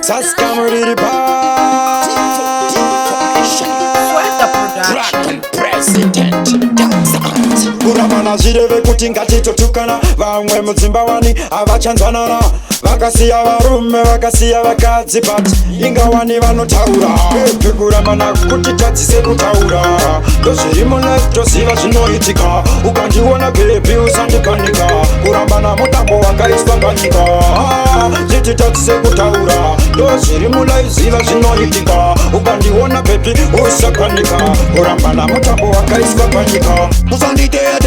Saskamuriri Kurambana zvireve kuti ngatitotukana. Vamwe mudzimbawani havachanzwanana, vakasiya varume vakasiya vakadzi, but ingawani vanotaura. Kurambana kuti tadzise kutaura, ndozviri mulife toziva zvinoitika. Ukandiona bebi usandipanika, kurambana mutambo wakaiswa panyika. Zviti tadzise kutaura, ndozviri mulife ziva zvinoitika. Ukandiona bebi usapanika, kurambana mutambo wakaiswa panyika. Usanditeya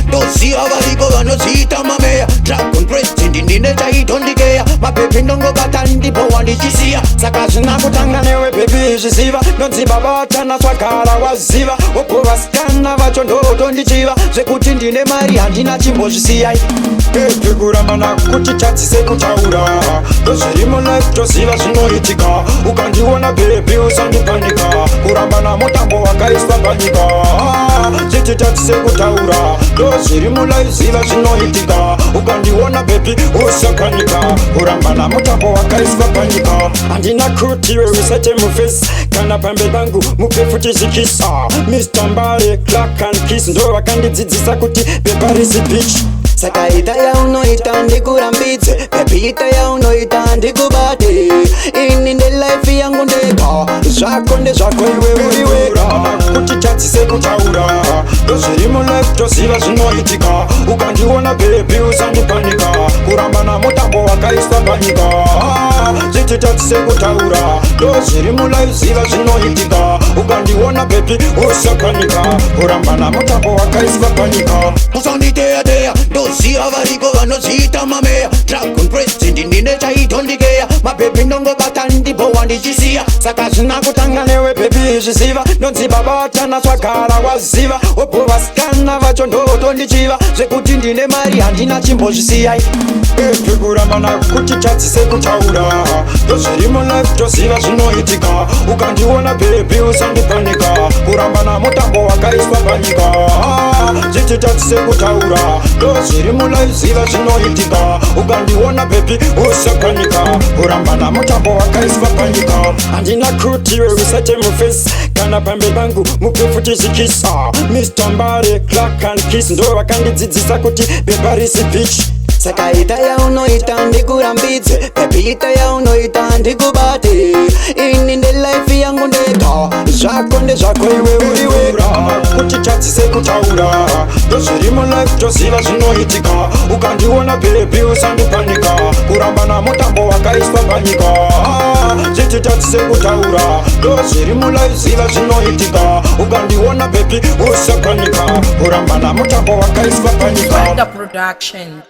ndoziva variko vanoziita mameya. Dragon president ndine chaitondikeya. Mapepi ndongobata ndipo wandichisiya. Saka zvina kutanga newe bebi zviziva. Ndonzi baba vatana swagara waziva. Upo vasikana vacho ndotondichiva. Zvekuti ndine mari handina chimbozvisiyai. Bebi kurambana kuti tadzise kutaura, ndozviri mulife toziva zvinoitika. Ukandiona bebi usandipanika, kurambana mutambo wakaiswa panyika. Zviti tadzise kutaura, ndozviri mulife ziva zvinoitika. Ukandiona bebi usapanika, kurambana mutambo wakaiswa panyika. Handina kuti iwe usate mufesi kana pamberi pangu mupe futi zvikisa. Mr. Mbare, Clark and Kiss ndo vakandidzidzisa kuti beba risi bitch. Saka ita yaunoita ndikurambidze, baby ita yaunoita ndikubate. Ini nde life yangu ndega, zvako ndezvako iwe uriwera. Kuti tadzise kutaura, ndozviri mulife toziva zvinoitika. Ukandiona bebi usandipanika, kurambana mutambo wakaiswa panyika. Zviti tadzise kutaura, ndozviri mulife ziva zvinoitika. Ukandiona bebi usapanika, kurambana mutambo wakaiswa panyika. Usanditeya ndoziva variko vanoziita mameya. Dragon president ndine chaitondikeya. Mapepi ndongobata ndipo wandichisiya. Saka zvina kutanga newe bebi zviziva. Ndonzi baba vatana swagara waziva. Upo vasikana vacho ndotondichiva. Zvekuti ndine mari handina chimbozvisiyai. Bebi kurambana kuti tadzise kutaura, ndozviri mulife toziva zvinoitika. Ukandiona bebi usandipanika, kurambana mutambo wakaiswa panyika. Zviti tadzise kutaura, ndozviri mulife ziva zvinoitika. Ukandiona bebi usapanika, kurambana mutambo wakaiswa panyika. Handina kuti iwe usate mufesi kana pamberi pangu mupe futi zvikisa. Mr. Mbare, Clark and Kiss ndo vakandidzidzisa kuti beba risi bitch. Saka ita yaunoita ndikurambidze, baby ita yaunoita ndikubate. Ini nde life yangu ndega, zvako ndezvako iwe uriwera. Kuti tadzise kutaura, ndozviri mulife toziva zvinoitika. Ukandiona bebi usandipanika, kurambana mutambo wakaiswa panyika. Zviti tadzise kutaura, ndozviri mulife ziva zvinoitika. Ukandiona bebi usapanika, kurambana mutambo wakaiswa panyika. D4D production.